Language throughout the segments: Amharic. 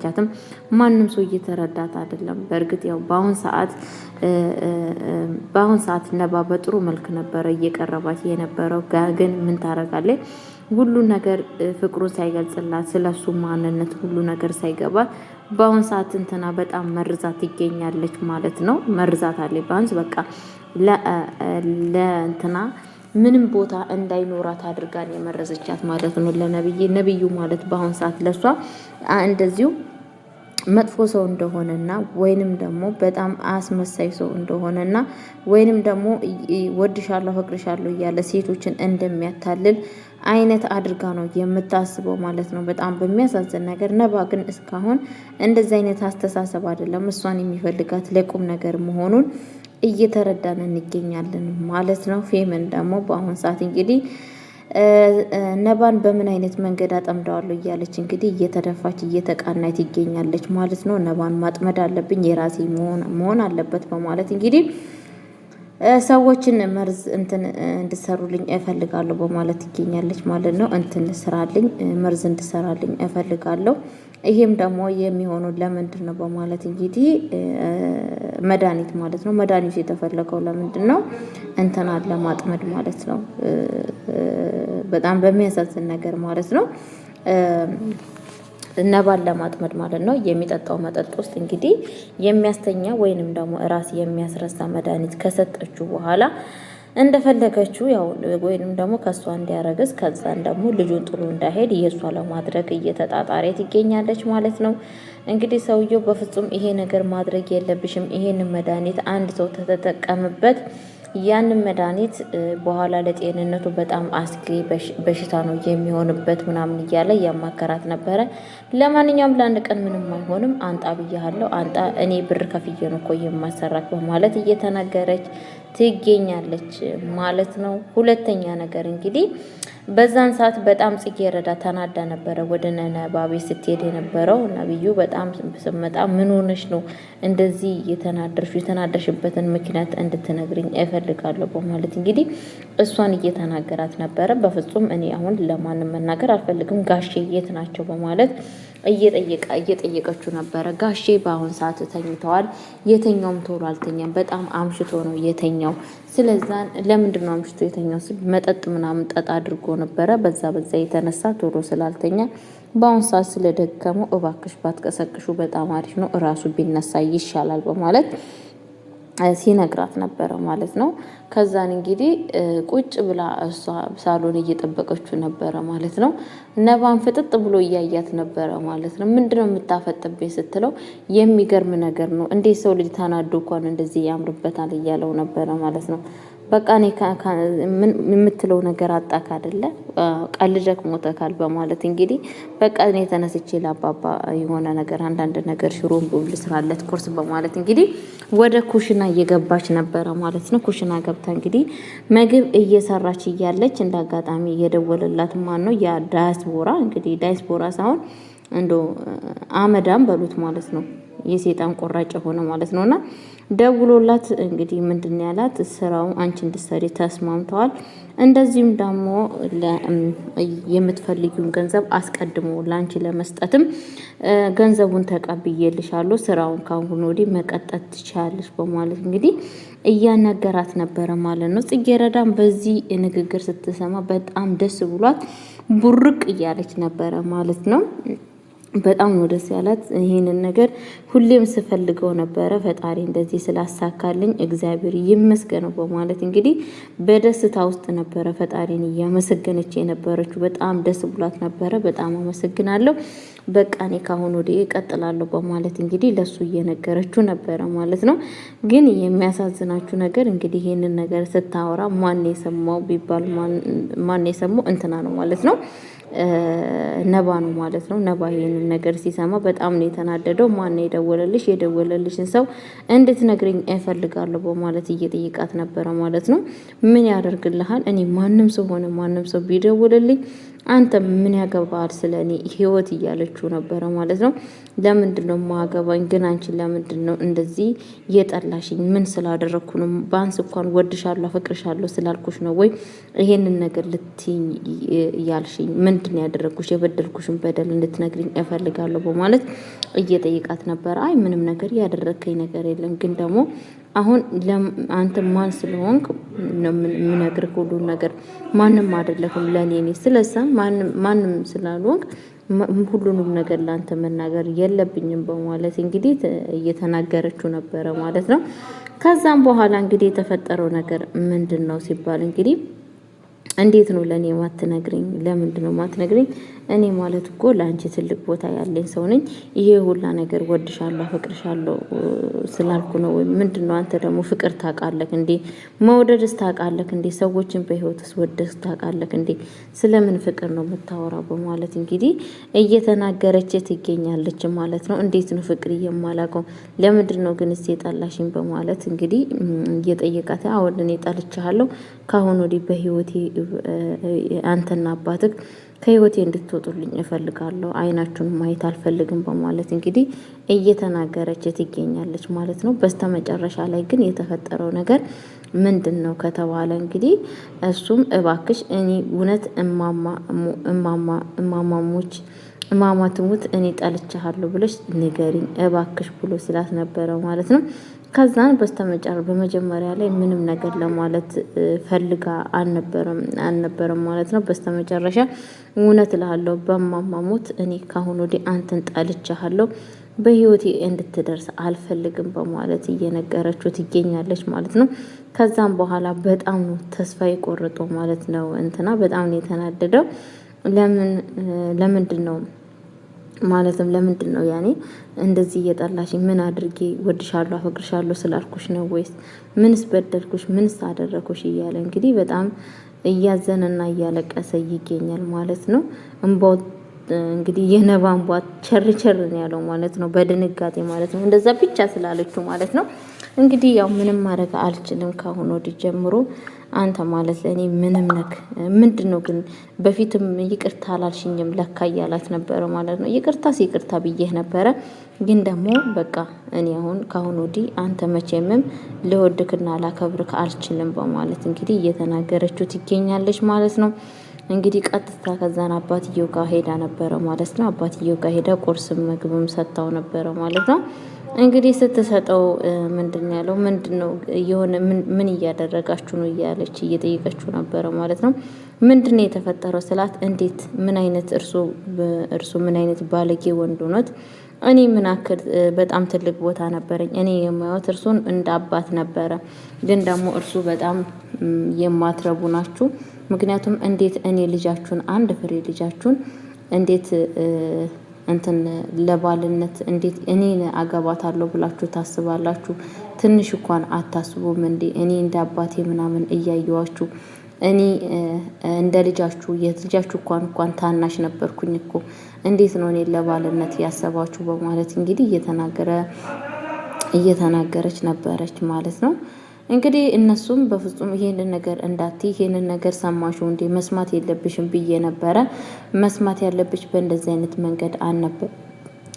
አልተረዳቻትም። ማንም ሰው እየተረዳት አይደለም። በእርግጥ ያው በአሁን ሰዓት ነባ በጥሩ መልክ ነበረ እየቀረባት የነበረው። ግን ምን ታረጋለች? ሁሉ ነገር ፍቅሩን ሳይገልጽላት ስለሱ ማንነት ሁሉ ነገር ሳይገባት በአሁን ሰዓት እንትና በጣም መርዛት ትገኛለች ማለት ነው። መርዛት አለ ቢያንስ በቃ ለእንትና ምንም ቦታ እንዳይኖራት አድርጋን የመረዘቻት ማለት ነው። ነብዩ ማለት በአሁን ሰዓት ለሷ እንደዚሁ መጥፎ ሰው እንደሆነና ወይንም ደግሞ በጣም አስመሳይ ሰው እንደሆነና ወይንም ደግሞ ወድሻለሁ ፈቅርሻለሁ እያለ ሴቶችን እንደሚያታልል አይነት አድርጋ ነው የምታስበው ማለት ነው። በጣም በሚያሳዝን ነገር ነባ ግን እስካሁን እንደዚህ አይነት አስተሳሰብ አይደለም እሷን የሚፈልጋት ለቁም ነገር መሆኑን እየተረዳን እንገኛለን ማለት ነው። ፌመን ደግሞ በአሁን ሰዓት እንግዲህ ነባን በምን አይነት መንገድ አጠምደዋለሁ እያለች እንግዲህ እየተደፋች እየተቃናች ትገኛለች ማለት ነው። ነባን ማጥመድ አለብኝ የራሴ መሆን አለበት በማለት እንግዲህ ሰዎችን መርዝ እንድሰሩልኝ እፈልጋለሁ በማለት ትገኛለች ማለት ነው። ስራልኝ መርዝ እንድሰራልኝ እፈልጋለሁ። ይሄም ደግሞ የሚሆነው ለምንድን ነው በማለት እንግዲህ መድኃኒት ማለት ነው። መድኃኒቱ የተፈለገው ለምንድን ነው? እንትናን ለማጥመድ ማለት ነው። በጣም በሚያሳዝን ነገር ማለት ነው። ነባን ለማጥመድ ማለት ነው። የሚጠጣው መጠጥ ውስጥ እንግዲህ የሚያስተኛ ወይንም ደግሞ ራስ የሚያስረሳ መድኃኒት ከሰጠችው በኋላ እንደፈለገችው ያው ወይንም ደግሞ ከሷ እንዲያረግዝ ከዛን ደግሞ ልጁን ጥሎ እንዳይሄድ የሷ ለማድረግ እየተጣጣረ ትገኛለች ማለት ነው። እንግዲህ ሰውየው በፍጹም ይሄ ነገር ማድረግ የለብሽም፣ ይሄንን መድኃኒት አንድ ሰው ተተጠቀምበት ያንን መድኃኒት በኋላ ለጤንነቱ በጣም አስጊ በሽታ ነው የሚሆንበት ምናምን እያለ እያማከራት ነበረ። ለማንኛውም ለአንድ ቀን ምንም አይሆንም አንጣ ብያለሁ፣ አንጣ እኔ ብር ከፍዬ ነው እኮ የማሰራት በማለት እየተናገረች ትገኛለች ማለት ነው። ሁለተኛ ነገር እንግዲህ በዛን ሰዓት በጣም ጽጌረዳ ተናዳ ነበረ ወደ ነባ ቤት ስትሄድ የነበረው። ነብዩ በጣም ስመጣ ምን ሆነሽ ነው እንደዚህ የተናደርሽበትን ምክንያት እንድትነግርኝ እፈልጋለሁ በማለት እንግዲህ እሷን እየተናገራት ነበረ። በፍጹም እኔ አሁን ለማንም መናገር አልፈልግም፣ ጋሼ የት ናቸው በማለት እየጠየቀችው ነበረ። ጋሼ በአሁን ሰዓት ተኝተዋል፣ የተኛውም ቶሎ አልተኛም፣ በጣም አምሽቶ ነው የተኛው። ስለዛ ለምንድን ነው አምሽቶ የተኛው ስል መጠጥ ምናምን ጠጣ አድርጎ ነበረ። በዛ የተነሳ ቶሎ ስላልተኛ በአሁን ሰዓት ስለደከመው እባክሽ ባትቀሰቅሹ በጣም አሪፍ ነው፣ እራሱ ቢነሳ ይሻላል በማለት ሲነግራት ነበረ ማለት ነው። ከዛን እንግዲህ ቁጭ ብላ እሷ ሳሎን እየጠበቀችው ነበረ ማለት ነው። ነባን ፍጥጥ ብሎ እያያት ነበረ ማለት ነው። ምንድነው የምታፈጥብኝ ስትለው የሚገርም ነገር ነው፣ እንዴት ሰው ልጅ ተናዶ እንኳን እንደዚህ ያምርበታል እያለው ነበረ ማለት ነው። በቃ እኔ የምትለው ነገር አጣክ አይደለ ቀልደክ ሞተካል በማለት እንግዲህ በቃ እኔ ተነስቼ ላባባ የሆነ ነገር አንዳንድ ነገር ሽሮን ብብል ስራለት ቁርስ በማለት እንግዲህ ወደ ኩሽና እየገባች ነበረ ማለት ነው። ኩሽና ገብታ እንግዲህ ምግብ እየሰራች እያለች እንዳጋጣሚ እየደወለላት ማን ነው ያ ዳያስፖራ እንግዲህ ዳያስፖራ ሳይሆን እንዶ አመዳም በሉት ማለት ነው። የሴጣን ቆራጭ ሆነ ማለት ነውና ደውሎላት እንግዲህ ምንድን ያላት ስራው አንቺ እንድትሰሪ ተስማምተዋል። እንደዚህም ደግሞ የምትፈልጊውን ገንዘብ አስቀድሞ ላንቺ ለመስጠትም ገንዘቡን ተቀብዬልሻለሁ፣ ስራውን ካሁን ወዲህ መቀጠል ትችያለሽ በማለት እንግዲህ እያነገራት ነበረ ማለት ነው። ጽጌረዳም በዚህ ንግግር ስትሰማ በጣም ደስ ብሏት ቡርቅ እያለች ነበረ ማለት ነው። በጣም ነው ደስ ያላት። ይሄንን ነገር ሁሌም ስፈልገው ነበረ፣ ፈጣሪ እንደዚህ ስላሳካልኝ እግዚአብሔር ይመስገነው በማለት እንግዲህ በደስታ ውስጥ ነበረ ፈጣሪን እያመሰገነች የነበረችው። በጣም ደስ ብሏት ነበረ። በጣም አመሰግናለሁ፣ በቃ እኔ ካሁን ወዲህ እቀጥላለሁ በማለት እንግዲህ ለሱ እየነገረችው ነበረ ማለት ነው። ግን የሚያሳዝናችሁ ነገር እንግዲህ ይሄንን ነገር ስታወራ ማን የሰማው ቢባል ማን የሰማው እንትና ነው ማለት ነው፣ ነባ ነው ማለት ነው። ነባ ይሄንን ነገር ሲሰማ በጣም ነው የተናደደው። ማን የደወለልሽ? የደወለልሽን ሰው እንድትነግሪኝ እፈልጋለሁ በማለት እየጠየቃት ነበረ ማለት ነው። ምን ያደርግልሃል? እኔ ማንም ሰው ቢደውልልኝ አንተ ምን ያገባል ስለ እኔ ህይወት እያለችው ነበረ ማለት ነው። ለምንድን ነው ማገባኝ ግን አንቺን ለምንድን ነው እንደዚህ የጠላሽኝ? ምን ስላደረግኩ ነው? በአንስ እንኳን ወድሻለሁ አፈቅርሻለሁ ስላልኩሽ ነው ወይ ይሄንን ነገር ልትይኝ ያልሽኝ? ምንድን ያደረግኩሽ? የበደልኩሽን በደል እንድትነግሪኝ እፈልጋለሁ በማለት እየጠየቃት ነበረ። አይ ምንም ነገር ያደረግከኝ ነገር የለም ግን ደግሞ አሁን አንተ ማን ስለሆንክ ነው የምነግርህ ሁሉን ነገር ማንም አይደለህም ለኔ ስለዛ ማንም ስላልሆንክ ሁሉንም ነገር ላንተ መናገር የለብኝም በማለት እንግዲህ እየተናገረችው ነበረ ማለት ነው። ከዛም በኋላ እንግዲህ የተፈጠረው ነገር ምንድነው ሲባል እንግዲህ እንዴት ነው ለኔ ማትነግሪኝ? ለምንድን ነው ማትነግሪኝ? እኔ ማለት እኮ ለአንቺ ትልቅ ቦታ ያለኝ ሰው ነኝ። ይሄ ሁላ ነገር ወድሻለሁ አፈቅርሻለሁ ስላልኩ ነው ወይ ምንድነው? አንተ ደግሞ ፍቅር ታውቃለህ እንዴ? መውደድስ ታውቃለህ እንዴ? ሰዎችን በህይወትስ ወደስ ታውቃለህ እንዴ? ስለምን ፍቅር ነው የምታወራው? በማለት እንግዲህ እየተናገረች ትገኛለች ማለት ነው። እንዴት ነው ፍቅር የማላውቀው? ለምንድን ነው ግን እስቲ የጠላሽኝ? በማለት እንግዲህ እየጠየቃት አሁን እኔ ጠልቻለሁ ካሁን ወዲህ በህይወቴ አንተና አባትህ ከህይወቴ እንድትወጡልኝ እፈልጋለሁ፣ አይናችሁን ማየት አልፈልግም በማለት እንግዲህ እየተናገረች ትገኛለች ማለት ነው። በስተመጨረሻ ላይ ግን የተፈጠረው ነገር ምንድን ነው ከተባለ እንግዲህ እሱም እባክሽ እኔ እውነት እማማ ትሙት እኔ ጠልቻለሁ ብለሽ ንገሪኝ እባክሽ ብሎ ስላት ነበረ ማለት ነው። ከዛን በመጀመሪያ ላይ ምንም ነገር ለማለት ፈልጋ አልነበረም ማለት ነው። በስተመጨረሻ እውነት እልሃለሁ በማማሙት እኔ ካሁን ወዲህ አንተን ጠልቻለሁ፣ በህይወቴ እንድትደርስ አልፈልግም በማለት እየነገረችው ትገኛለች ማለት ነው። ከዛም በኋላ በጣም ነው ተስፋ የቆረጠው ማለት ነው። እንትና በጣም ነው የተናደደው። ለምንድን ነው ማለትም ለምንድን ነው ያኔ እንደዚህ እየጠላሽ? ምን አድርጌ ወድሻለሁ አፈቅርሻለሁ ስላልኩሽ ነው ወይስ ምንስ በደልኩሽ? ምንስ አደረኩሽ? እያለ እንግዲህ በጣም እያዘነና እያለቀሰ ይገኛል ማለት ነው። እንባው እንግዲህ የነባ እንባ ቸር ነው ያለው ማለት ነው። በድንጋጤ ማለት ነው። እንደዛ ብቻ ስላለችው ማለት ነው። እንግዲህ ያው ምንም ማድረግ አልችልም ካሁን ወዲህ ጀምሮ አንተ ማለት ለእኔ ምንም ነክ ምንድነው? ግን በፊትም ይቅርታ አላልሽኝም ለካ እያላት ነበረ ማለት ነው። ይቅርታ ብዬህ ነበረ ግን ደግሞ በቃ እኔ አሁን ካሁን ወዲህ አንተ መቼምም ልወድክና ላከብርክ አልችልም በማለት እንግዲህ እየተናገረችው ትገኛለች ማለት ነው። እንግዲህ ቀጥታ ከዛን አባትየው ጋር ሄዳ ነበረ ማለት ነው። አባትየው ጋር ሄዳ ቁርስም ምግብም ሰጥታው ነበረ ማለት ነው። እንግዲህ ስትሰጠው ምንድነው ያለው? ምንድነው የሆነ ምን እያደረጋችሁ ነው እያለች እየጠየቀችው ነበረ ማለት ነው። ምንድነው የተፈጠረው ስላት፣ እንዴት ምን አይነት እርሱ ምን አይነት ባለጌ ወንድ ሆኖት እኔ ምን አክል በጣም ትልቅ ቦታ ነበረኝ። እኔ የማየው እርሱን እንደ አባት ነበረ፣ ግን ደግሞ እርሱ በጣም የማትረቡ ናችሁ። ምክንያቱም እንዴት እኔ ልጃችሁን አንድ ፍሬ ልጃችሁን እንዴት እንትን ለባልነት እንዴት እኔን አገባታለሁ ብላችሁ ታስባላችሁ? ትንሽ እንኳን አታስቡም እንዴ? እኔ እንደ አባቴ ምናምን እያየዋችሁ እኔ እንደ ልጃችሁ የልጃችሁ እንኳን ታናሽ ነበርኩኝ እኮ እንዴት ነው እኔን ለባልነት ያሰባችሁ? በማለት እንግዲህ እየተናገረች ነበረች ማለት ነው። እንግዲህ እነሱም በፍጹም ይሄንን ነገር እንዳትይ፣ ይሄንን ነገር ሰማሽው እንዴ? መስማት የለብሽም ብዬ ነበረ። መስማት ያለብሽ በእንደዚህ አይነት መንገድ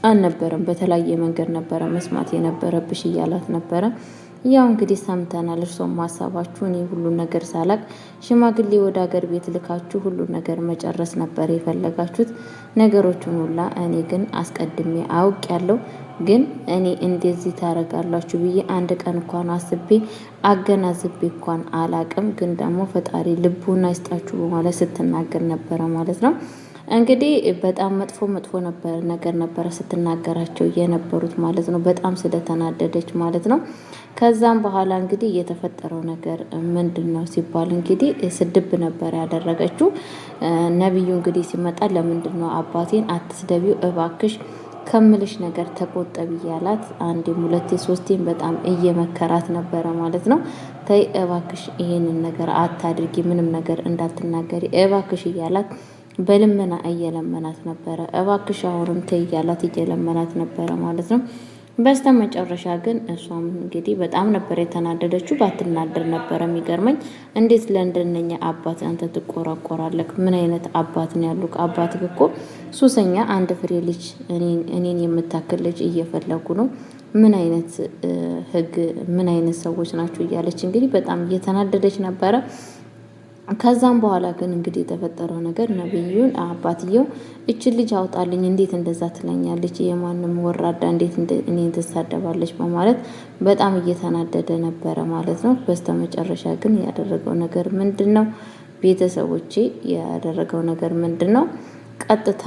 አልነበረም፣ በተለያየ መንገድ ነበረ መስማት የነበረብሽ እያላት ነበረ። ያው እንግዲህ ሰምተናል። እርሶም ሀሳባችሁ እኔ ሁሉን ነገር ሳላቅ ሽማግሌ ወደ ሀገር ቤት ልካችሁ ሁሉን ነገር መጨረስ ነበር የፈለጋችሁት ነገሮችን ሁላ። እኔ ግን አስቀድሜ አውቅ ያለው ግን እኔ እንደዚህ ታረጋላችሁ ብዬ አንድ ቀን እንኳን አስቤ አገናዝቤ እንኳን አላቅም። ግን ደግሞ ፈጣሪ ልቡና ይስጣችሁ በማለት ስትናገር ነበረ ማለት ነው። እንግዲህ በጣም መጥፎ ነገር ነበረ ስትናገራቸው የነበሩት ማለት ነው። በጣም ስለተናደደች ማለት ነው። ከዛም በኋላ እንግዲህ የተፈጠረው ነገር ምንድን ነው ሲባል እንግዲህ ስድብ ነበር ያደረገችው። ነቢዩ እንግዲህ ሲመጣ ለምንድን ነው አባቴን አትስደቢው እባክሽ ከምልሽ ነገር ተቆጠቢ እያላት አንዴም ሁለቴ ሶስቴም በጣም እየመከራት ነበረ ማለት ነው። ተይ እባክሽ ይሄንን ነገር አታድርጊ፣ ምንም ነገር እንዳትናገሪ እባክሽ እያላት በልመና እየለመናት ነበረ። እባክሽ አሁንም ተይ እያላት እየለመናት ነበረ ማለት ነው። በስተመጨረሻ ግን እሷም እንግዲህ በጣም ነበር የተናደደችው። ባትናደር ነበር የሚገርመኝ። እንዴት ለእንደነኛ አባት አንተ ትቆራቆራለህ? ምን አይነት አባት ነው ያሉ? አባትህ እኮ ሱሰኛ፣ አንድ ፍሬ ልጅ እኔን የምታክል ልጅ እየፈለጉ ነው። ምን አይነት ህግ፣ ምን አይነት ሰዎች ናቸው? እያለች እንግዲህ በጣም እየተናደደች ነበረ። ከዛም በኋላ ግን እንግዲህ የተፈጠረው ነገር ነብዩን አባትየው እችን ልጅ አውጣልኝ፣ እንዴት እንደዛ ትለኛለች? የማንም ወራዳ እንዴት እኔን ትሳደባለች? በማለት በጣም እየተናደደ ነበረ ማለት ነው። በስተመጨረሻ ግን ያደረገው ነገር ምንድን ነው? ቤተሰቦቼ ያደረገው ነገር ምንድን ነው? ቀጥታ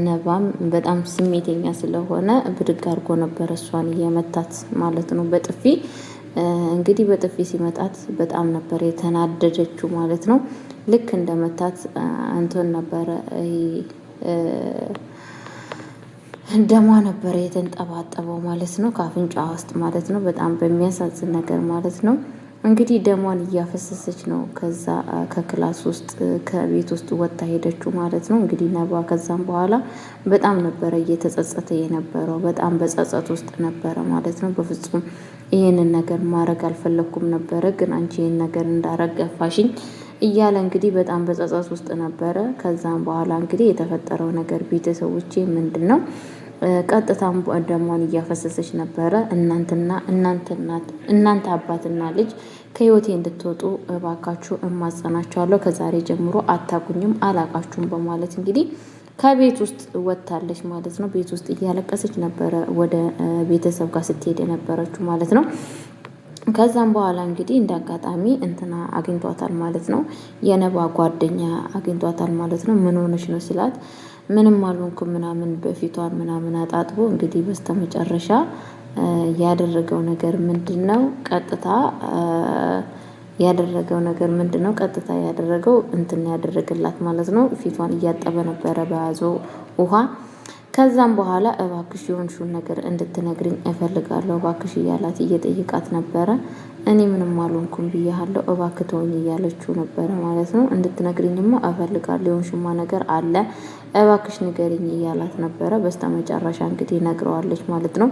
ነባም በጣም ስሜተኛ ስለሆነ ብድግ አድርጎ ነበረ እሷን እየመታት ማለት ነው በጥፊ። እንግዲህ በጥፊ ሲመጣት በጣም ነበር የተናደደችው ማለት ነው። ልክ እንደመታት እንትን ነበረ ደሟ ነበረ የተንጠባጠበው ማለት ነው፣ ከአፍንጫ ውስጥ ማለት ነው። በጣም በሚያሳዝን ነገር ማለት ነው። እንግዲህ ደሟን እያፈሰሰች ነው ከዛ ከክላስ ውስጥ ከቤት ውስጥ ወጣ ሄደችው ማለት ነው። እንግዲህ ነባ ከዛም በኋላ በጣም ነበረ እየተጸጸተ የነበረው፣ በጣም በጸጸት ውስጥ ነበረ ማለት ነው። በፍጹም ይሄንን ነገር ማድረግ አልፈለኩም ነበረ፣ ግን አንቺ ይሄን ነገር እንዳረግ ገፋሽኝ እያለ እንግዲህ በጣም በጸጸት ውስጥ ነበረ። ከዛም በኋላ እንግዲህ የተፈጠረው ነገር ቤተሰቦቼ ምንድን ነው? ቀጥታም ደሟን እያፈሰሰች ነበረ። እናንተ አባትና ልጅ ከህይወቴ እንድትወጡ እባካችሁ እማጸናችኋለሁ። ከዛሬ ጀምሮ አታቁኝም፣ አላቃችሁም በማለት እንግዲህ ከቤት ውስጥ ወጥታለች ማለት ነው። ቤት ውስጥ እያለቀሰች ነበረ ወደ ቤተሰብ ጋር ስትሄድ የነበረችው ማለት ነው። ከዛም በኋላ እንግዲህ እንደ አጋጣሚ እንትና አግኝቷታል ማለት ነው። የነባ ጓደኛ አግኝቷታል ማለት ነው። ምን ሆነች ነው ሲላት ምንም አልሆንኩም ምናምን በፊቷን ምናምን አጣጥቦ እንግዲህ በስተመጨረሻ ያደረገው ነገር ምንድነው? ቀጥታ ያደረገው እንትን ያደረገላት ማለት ነው። ፊቷን እያጠበ ነበረ በያዘው ውሃ። ከዛም በኋላ እባክሽ የሆንሽውን ነገር እንድትነግሪኝ እፈልጋለሁ እባክሽ እያላት እየጠየቃት ነበረ። እኔ ምንም አልሆንኩም ብያለሁ እባክህ ተወኝ እያለችው ነበረ ማለት ነው። እንድትነግሪኝማ እፈልጋለሁ የሆንሽማ ነገር አለ እባክሽ ንገሪኝ እያላት ነበረ። በስተመጨረሻ እንግዲህ ነግረዋለች ማለት ነው።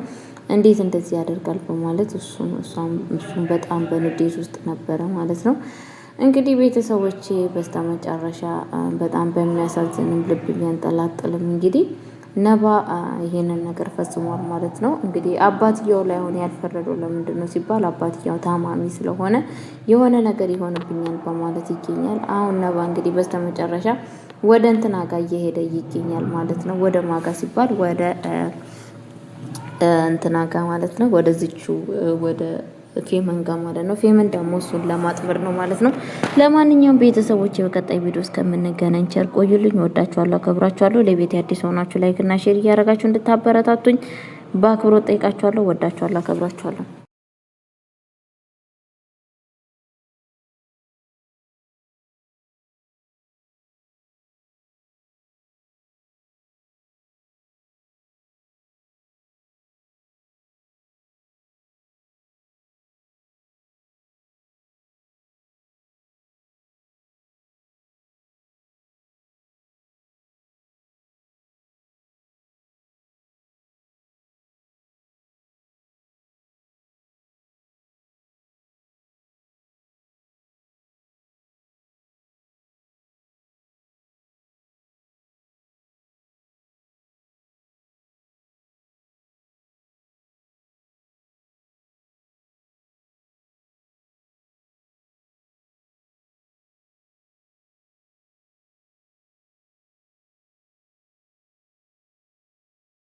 እንዴት እንደዚህ ያደርጋል በማለት እሱም በጣም በንዴት ውስጥ ነበረ ማለት ነው። እንግዲህ ቤተሰቦቼ በስተመጨረሻ በጣም በሚያሳዝንም ልብ ቢያንጠላጥልም እንግዲህ ነባ ይሄንን ነገር ፈጽሟል ማለት ነው። እንግዲህ አባትየው ላይ ሆነ ያልፈረደው ለምንድን ነው ሲባል አባትየው ታማሚ ስለሆነ የሆነ ነገር ይሆንብኛል በማለት ይገኛል። አሁን ነባ እንግዲህ በስተመጨረሻ ወደ እንትና ጋር እየሄደ ይገኛል ማለት ነው። ወደ ማጋ ሲባል ወደ እንትና ጋር ማለት ነው። ወደዚቹ ወደ ፌመን ጋር ማለት ነው። ፌመን ደግሞ እሱን ለማጥመር ነው ማለት ነው። ለማንኛውም ቤተሰቦች በቀጣይ ቪዲዮ እስከምንገናኝ ቸር ቆዩልኝ። ወዳችኋለሁ፣ አከብራችኋለሁ። ለቤት አዲስ ሆናችሁ ላይክ እና ሼር እያደረጋችሁ እንድታበረታቱኝ በአክብሮት ጠይቃችኋለሁ። ወዳችኋለሁ፣ አከብራችኋለሁ።